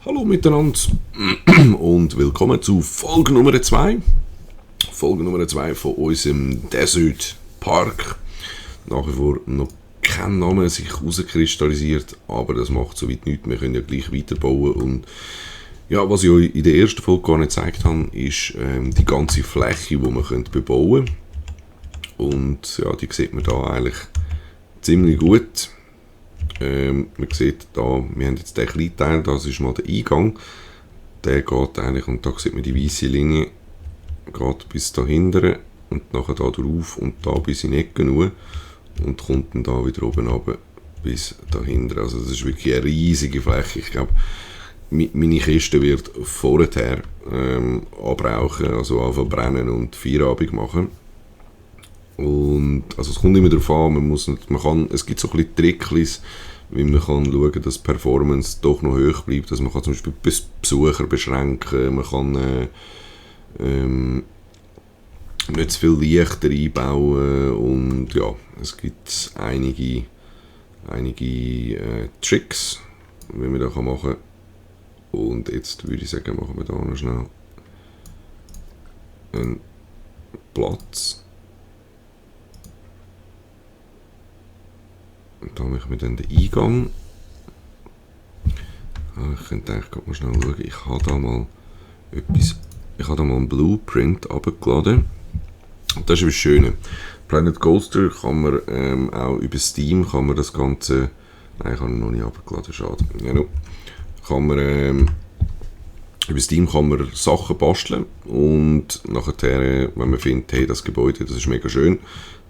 Hallo miteinander und willkommen zu Folge Nummer 2. Folge Nummer 2 von unserem Desert Park. Nach wie vor noch kein Name sich herauskristallisiert, aber das macht soweit nichts. Wir können ja gleich weiterbauen. Und ja, was ich euch in der ersten Folge gar nicht gezeigt habe, ist die ganze Fläche, die man bebauen könnte. Und ja, die sieht man da eigentlich ziemlich gut. Man sieht da, wir haben jetzt den kleinen Teil, das ist mal der Eingang. Der geht eigentlich, und da sieht man die weiße Linie, geht bis da hinten und nachher da drauf und da bis in die Ecke nur und kommt dann da wieder oben runter bis da hinten. Also das ist wirklich eine riesige Fläche. Ich glaube, meine Kiste wird vorher abrauchen, also anfangen brennen und Feierabend machen. Und also es kommt immer darauf an, es gibt so ein bisschen Tricks, wie man kann schauen, dass die Performance doch noch hoch bleibt. Also man kann zum Beispiel Besucher beschränken, man kann nicht zu viel Lichter einbauen und ja, es gibt einige Tricks, wie man das machen kann. Und jetzt würde ich sagen, machen wir da noch schnell einen Platz. Und da machen wir dann den Eingang. Ich könnte eigentlich gerade mal schnell schauen. Ich habe da mal einen Blueprint abgeladen. Und das ist das Schöne. Planet Coaster kann man auch über Steam kann man das Ganze. Nein, ich habe ihn noch nicht abgeladen, schade. Genau. Über Steam kann man Sachen basteln und nachher, wenn man findet, hey, das Gebäude, das ist mega schön,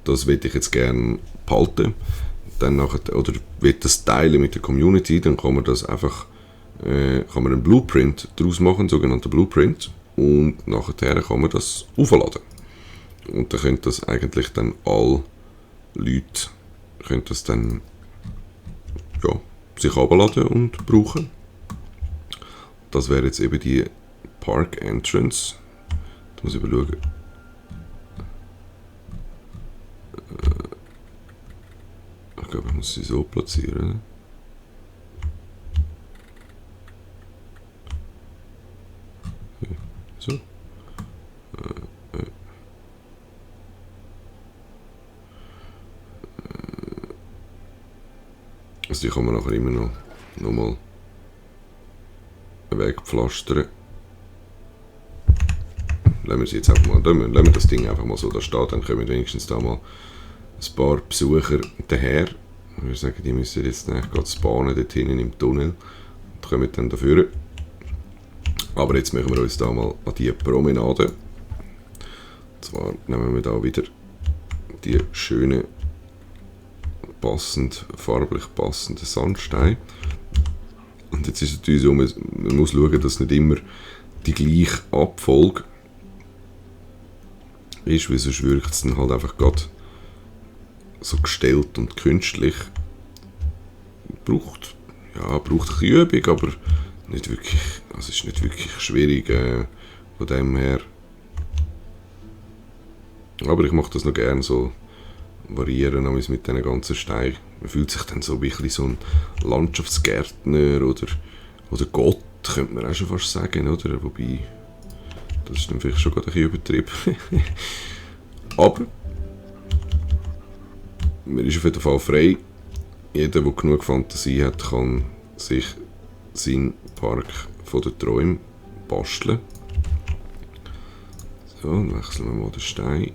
das will ich jetzt gerne behalten. Dann oder will das teilen mit der Community, dann kann man das einfach kann man einen Blueprint daraus machen, einen sogenannten Blueprint, und nachher kann man das aufladen. Und dann können das eigentlich dann alle Leute können das dann ja, sich abladen und brauchen. Das wäre jetzt eben die Park Entrance. Da muss ich schauen. Ich glaube, ich muss sie so platzieren. So. Also die kann man nachher immer noch mal wegpflastern. Lassen wir sie jetzt einfach mal, lassen wir das Ding einfach mal so da stehen, dann kommen wenigstens da mal ein paar Besucher daher. Ich würde sagen, die müssen jetzt gerade spawnen dort hinten im Tunnel und kommen dann dafür. Aber jetzt machen wir uns da mal an die Promenade. Und zwar nehmen wir da wieder die schönen, farblich passenden Sandsteine. Und jetzt ist es natürlich so, man muss schauen, dass nicht immer die gleiche Abfolge ist, weil sonst wirkt es dann halt einfach gerade so gestellt und künstlich. Braucht ein bisschen Übung, aber nicht wirklich, also es ist nicht wirklich schwierig von dem her. Aber ich mache das noch gerne so variieren mit diesen ganzen Steinen. Man fühlt sich dann so ein bisschen so ein Landschaftsgärtner oder Gott, könnte man auch schon fast sagen, oder? Wobei, das ist dann vielleicht schon gerade ein bisschen übertrieben. Aber man ist auf jeden Fall frei. Jeder, der genug Fantasie hat, kann sich seinen Park von den Träumen basteln. So, dann wechseln wir mal den Stein.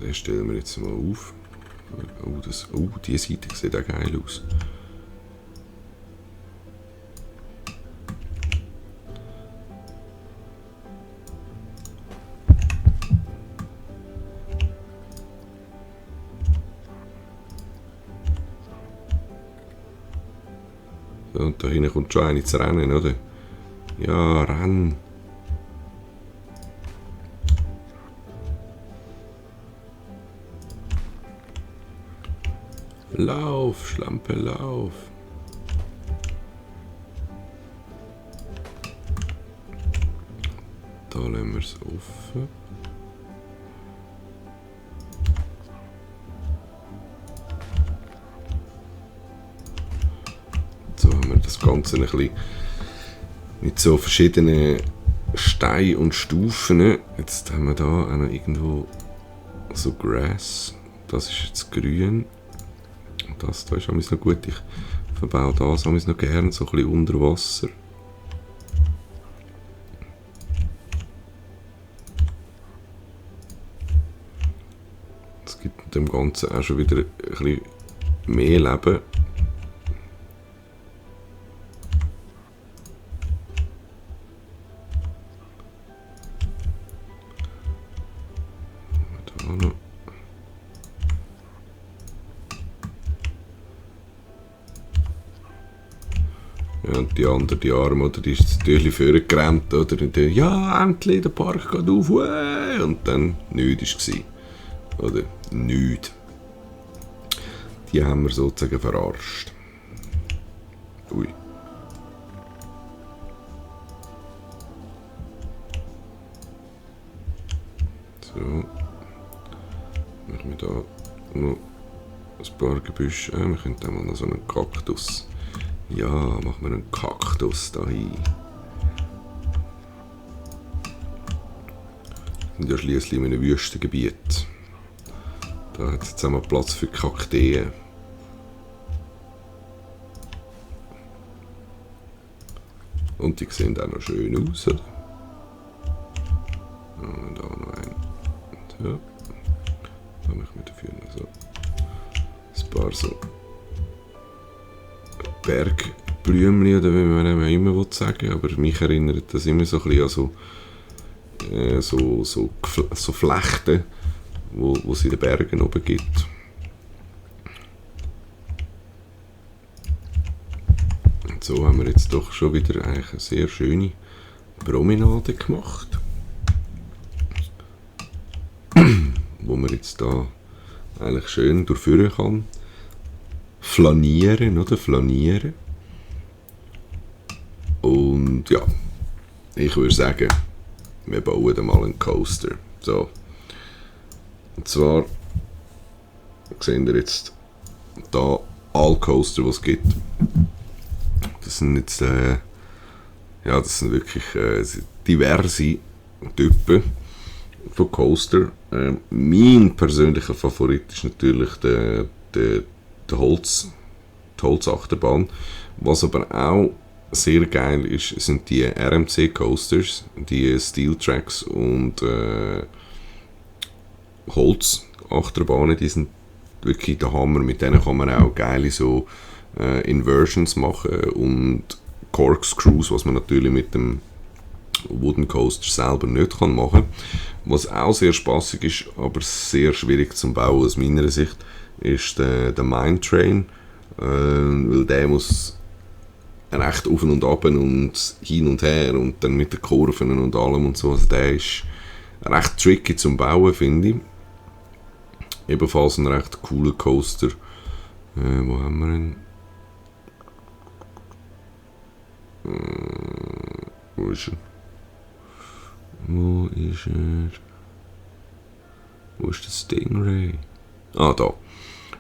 Den stellen wir jetzt mal auf. Die Seite sieht auch geil aus. So, und da hinten kommt schon eine zu rennen, oder? Ja, renn! Lauf, Schlampe, lauf. Da lassen wir es offen. So haben wir das Ganze ein bisschen mit so verschiedenen Steinen und Stufen. Jetzt haben wir da auch noch irgendwo so Grass. Das ist jetzt grün. Und das da ist auch noch gut. Ich verbaue das auch noch gerne, so ein bisschen unter Wasser. Das gibt dem Ganzen auch schon wieder ein bisschen mehr Leben. Ja, und die anderen, die Arme, oder, die ist natürlich vorgerannt, oder? Und die, ja, endlich, der Park geht auf, und dann nichts war. Oder nichts. Die haben wir sozusagen verarscht. Ui. So. Machen wir da noch ein paar Gebüsche. Wir können da mal noch so einen Kaktus. Ja, machen wir einen Kaktus da hin. Wir sind ja schliesslich in einem Wüstengebiet. Da hat es jetzt einmal Platz für Kakteen. Und die sehen auch noch schön aus, oder? Und da noch einen. So. Da machen wir dafür noch so ein paar so Bergblümchen, oder wie man immer sagen will, aber mich erinnert das immer so ein bisschen an so Flechten, wo es in den Bergen oben gibt. Und so haben wir jetzt doch schon wieder eigentlich eine sehr schöne Promenade gemacht, wo man jetzt da eigentlich schön durchführen kann. Flanieren, oder? Flanieren. Und ja, ich würde sagen, wir bauen da mal einen Coaster. So. Und zwar sehen wir jetzt da alle Coaster, die es gibt. Das sind jetzt, das sind wirklich diverse Typen von Coaster. Mein persönlicher Favorit ist natürlich die Holzachterbahn. Was aber auch sehr geil ist, sind die RMC Coasters, die Steel Tracks und Holzachterbahnen, die sind wirklich der Hammer. Mit denen kann man auch geile so Inversions machen und Corkscrews, was man natürlich mit dem Wooden Coaster selber nicht kann machen. Was auch sehr spaßig ist, aber sehr schwierig zum Bauen aus meiner Sicht, ist der Mine Train, weil der muss recht auf und ab und hin und her und dann mit den Kurven und allem und so. Also der ist recht tricky zum Bauen, finde ich. Ebenfalls ein recht cooler Coaster. Wo haben wir ihn? Wo ist er? Wo ist er? Wo ist der Stingray? Ah, da.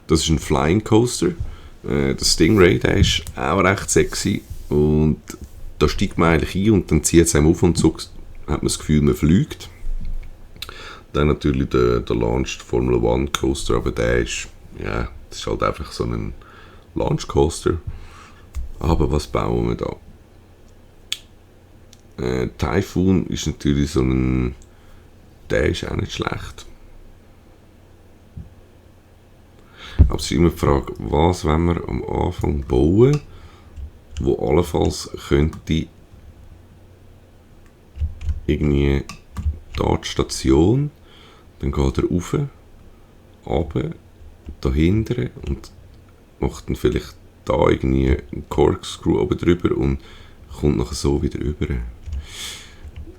Das ist ein Flying Coaster. Der Stingray, der ist auch recht sexy. Und da steigt man eigentlich ein und dann zieht es einem auf und so hat man das Gefühl, man fliegt. Dann natürlich der Launched Formula One Coaster, aber der ist, ja, das ist halt einfach so ein Launch Coaster. Aber was bauen wir da? Typhoon ist natürlich so ein, der ist auch nicht schlecht. Aber es ist immer die Frage, was wollen wir am Anfang bauen, wo allenfalls könnte irgendwie da die Station, dann geht er rauf, runter, dahinter und macht dann vielleicht da irgendwie einen Corkscrew oben drüber und kommt nachher so wieder rüber.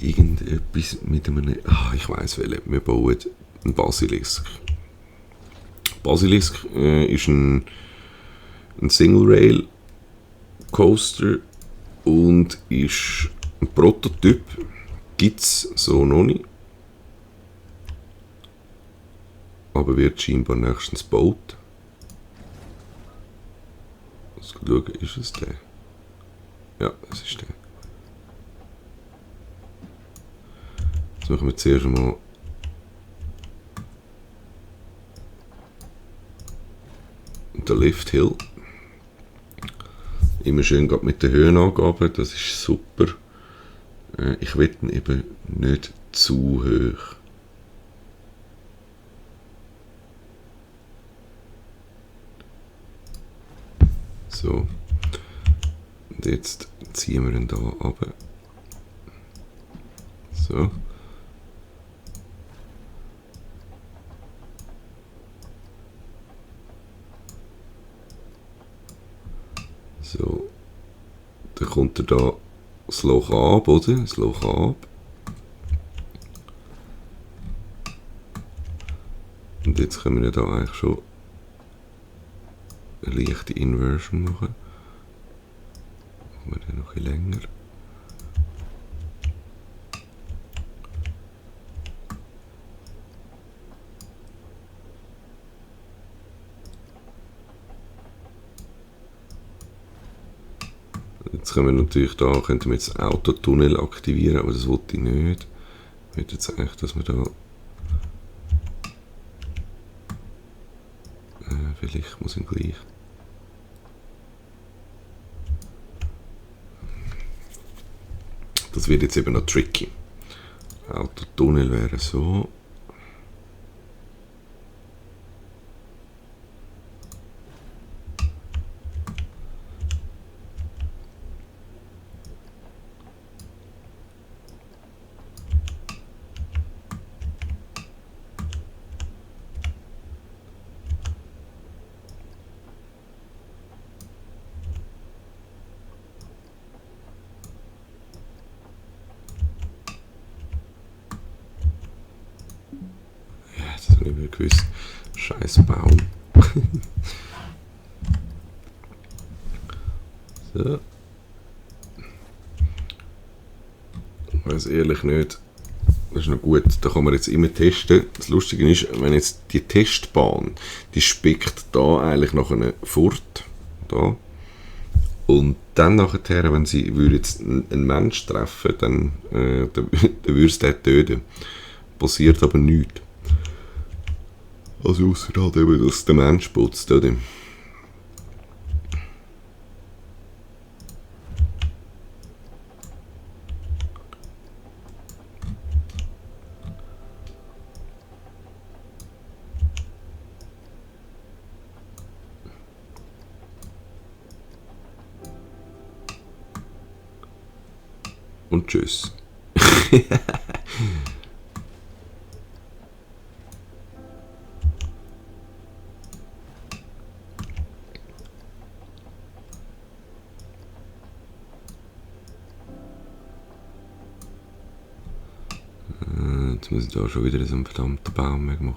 Irgendetwas mit einem, ich weiss welchen, wir bauen einen Basilisk. Basilisk ist ein Single-Rail-Coaster und ist ein Prototyp. Gibt es so noch nicht. Aber wird scheinbar nächstens gebaut. Schauen, ist es der? Ja, es ist der. Jetzt machen wir zuerst mal den Lift Hill. Immer schön gerade mit den Höhenangaben, das ist super. Ich will ihn eben nicht zu hoch. So. Und jetzt ziehen wir ihn da runter. So. So. Dann kommt er da das Loch ab, oder? Das Loch ab. Und jetzt können wir da eigentlich schon eine leichte Inversion machen. Machen wir den noch ein bisschen länger. Jetzt können wir natürlich da, könnten wir jetzt das Autotunnel aktivieren, aber das wollte ich nicht. Ich will jetzt eigentlich, dass wir da vielleicht muss ich gleich. Das wird jetzt eben noch tricky. Autotunnel wäre so. Das habe ich nicht gewusst. Scheiß Baum. So. Ich weiß ehrlich nicht. Das ist noch gut. Da kann man jetzt immer testen. Das Lustige ist, wenn jetzt die Testbahn, die spickt da eigentlich nach einer Furt. Da. Und dann nachher, wenn sie würde jetzt einen Mensch treffen, dann würde es den töten. Passiert aber nichts. Also ausser halt eben, dass der Mensch putzt, oder? Und tschüss. Jetzt muss ich da schon wieder so einen verdammten Baum wegmachen.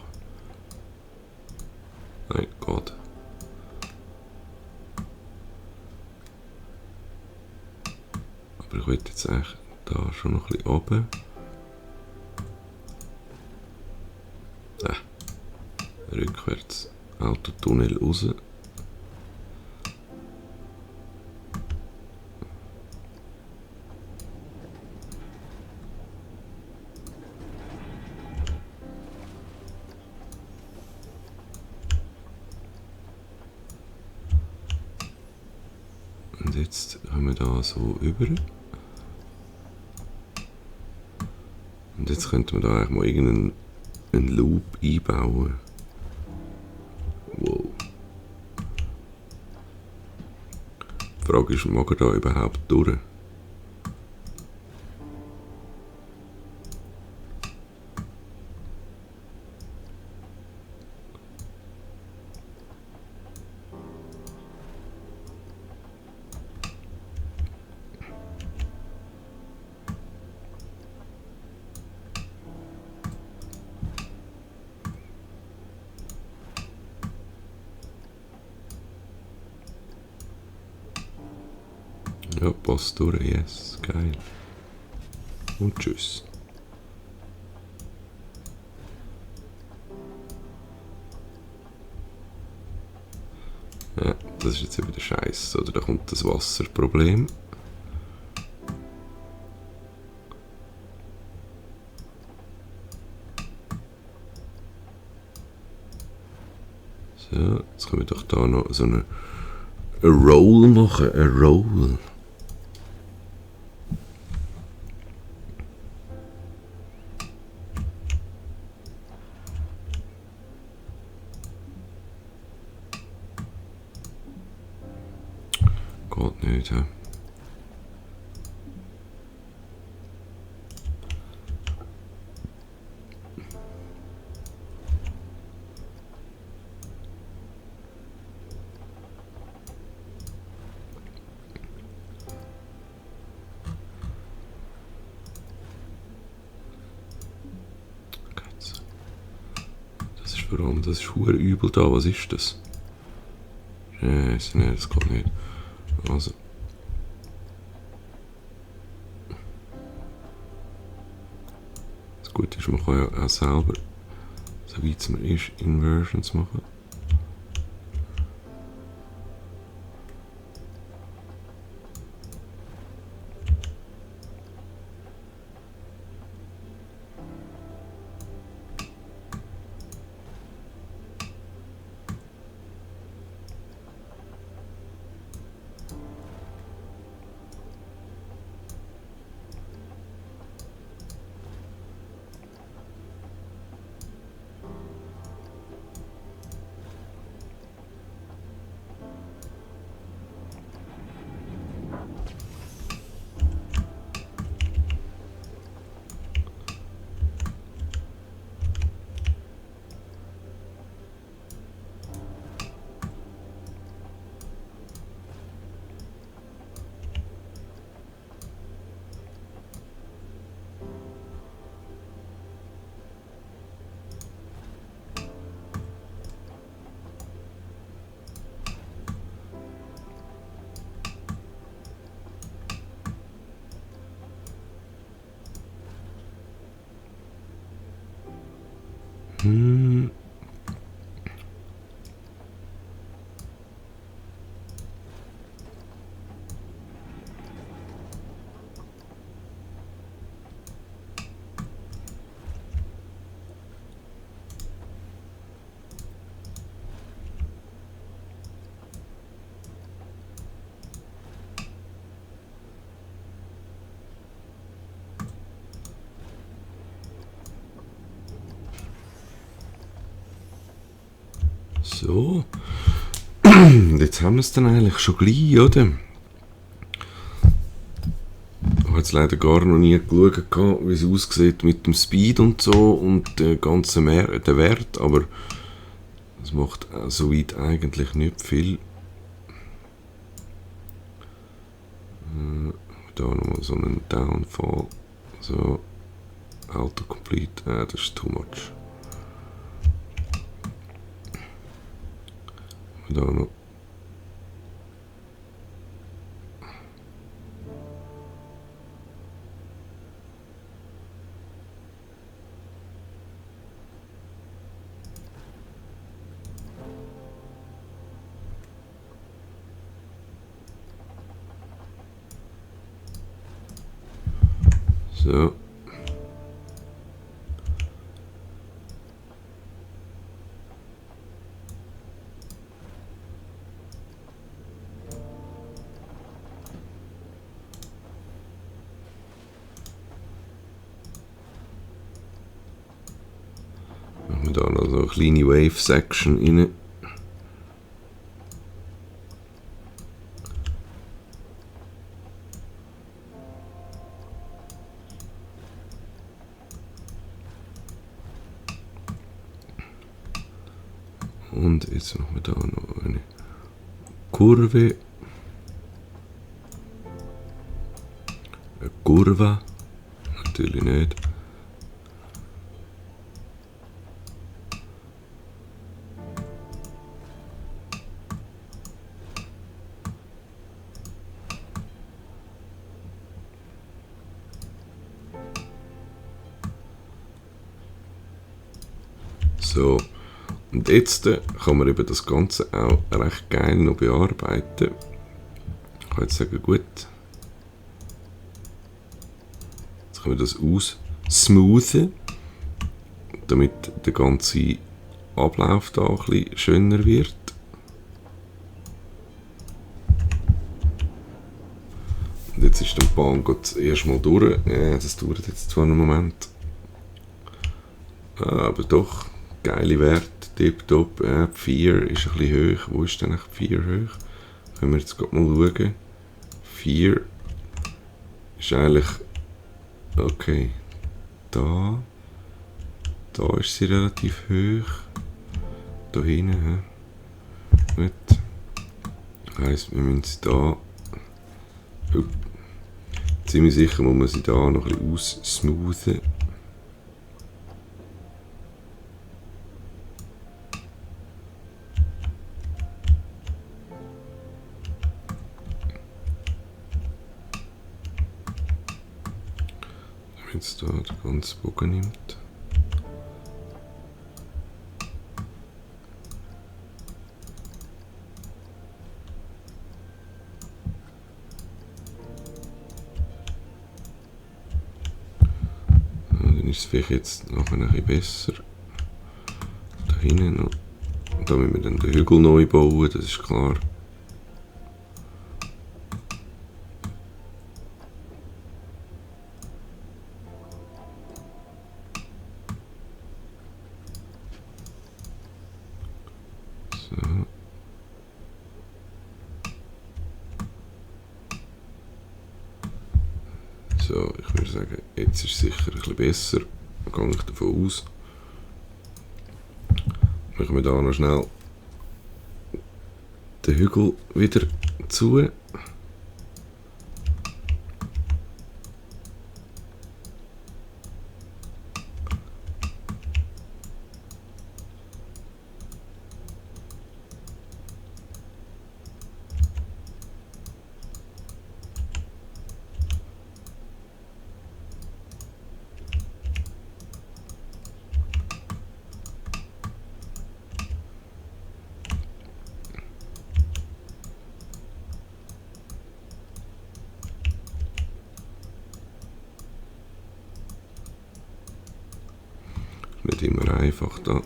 Mein Gott. Aber ich will jetzt eigentlich da schon noch ein bisschen oben. Rückwärts. Autotunnel raus. Und jetzt haben wir da so über. Und jetzt könnten wir da eigentlich mal irgendeinen Loop einbauen. Wow. Die Frage ist, mag er da überhaupt durch? Ja, passt durch, yes, geil. Und tschüss. Ja, das ist jetzt wieder scheiße, oder? Da kommt das Wasserproblem. So, jetzt können wir doch da noch so eine Roll machen, eine Roll. Geht nicht, hä? Das ist vor allem, das ist verdammt übel da, was ist das? Scheiße, nein, das geht nicht. Also. Das Gute ist, man kann ja auch selber, so weit es mir ist, Inversions machen. So. Jetzt haben wir es dann eigentlich schon gleich, oder? Ich habe jetzt leider gar noch nie geschaut, wie es aussieht mit dem Speed und so und der ganzen der Wert, aber das macht soweit eigentlich nicht viel. Da nochmal so einen Downfall. So. Autocomplete. Das ist too much. Da noch. So. Machen wir da noch so eine kleine Wave-Section rein. Und jetzt machen wir da noch eine Kurve. Eine Kurve. Natürlich nicht. So, und jetzt kann man eben das Ganze auch recht geil noch bearbeiten. Ich kann jetzt sagen, gut, jetzt können wir das aussmoothen, damit der ganze Ablauf da ein bisschen schöner wird. Und jetzt ist der Bahn erstmal durch. Das dauert jetzt zwar einen Moment. Aber doch, geile Werte, tipptopp. 4 ist ein bisschen hoch. Wo ist denn die 4 hoch? Können wir jetzt gerade mal schauen. 4 ist eigentlich... Okay. Da ist sie relativ hoch. Da hinten. Gut. Das heisst, wir müssen sie da... Ziemlich sicher muss man sie da noch ein bisschen aussmoothen. Wenn es da den ganzen Bogen nimmt. Dann ist es vielleicht jetzt noch ein bisschen besser. Da hinten noch. Und da müssen wir dann den Hügel neu bauen, das ist klar. So, ich würde sagen, jetzt ist es sicher ein bisschen besser. Da gehe ich davon aus. Machen wir da noch schnell den Hügel wieder zu. Nicht immer einfach da.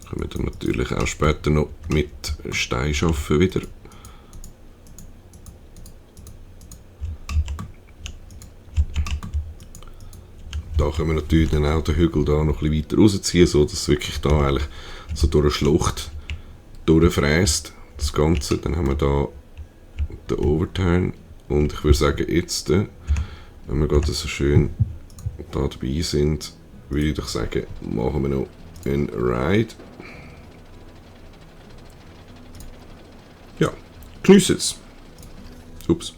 Können wir dann natürlich auch später noch mit Stein arbeiten wieder. Da können wir natürlich dann auch den Hügel da noch ein bisschen weiter rausziehen, so dass es wirklich da eigentlich so durch eine Schlucht durchfräst, das Ganze. Dann haben wir da den Overturn und ich würde sagen jetzt, wenn wir gerade so schön da dabei sind, würde ich doch sagen, machen wir noch einen Ride. Ja, geniessen es. Ups.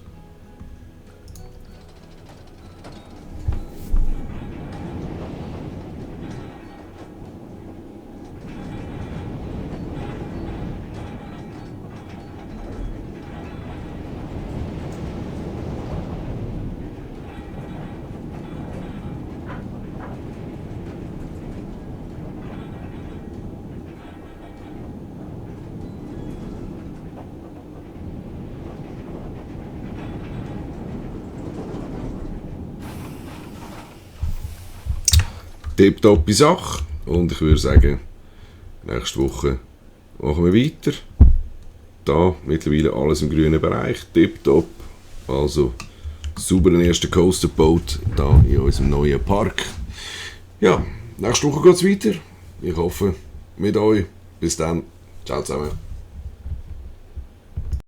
Tipptoppe Sache. Und ich würde sagen, nächste Woche machen wir weiter. Da mittlerweile alles im grünen Bereich. Tipptopp. Also sauberen ersten Coaster gebaut. Da in unserem neuen Park. Ja, nächste Woche geht es weiter. Ich hoffe mit euch. Bis dann. Ciao zusammen.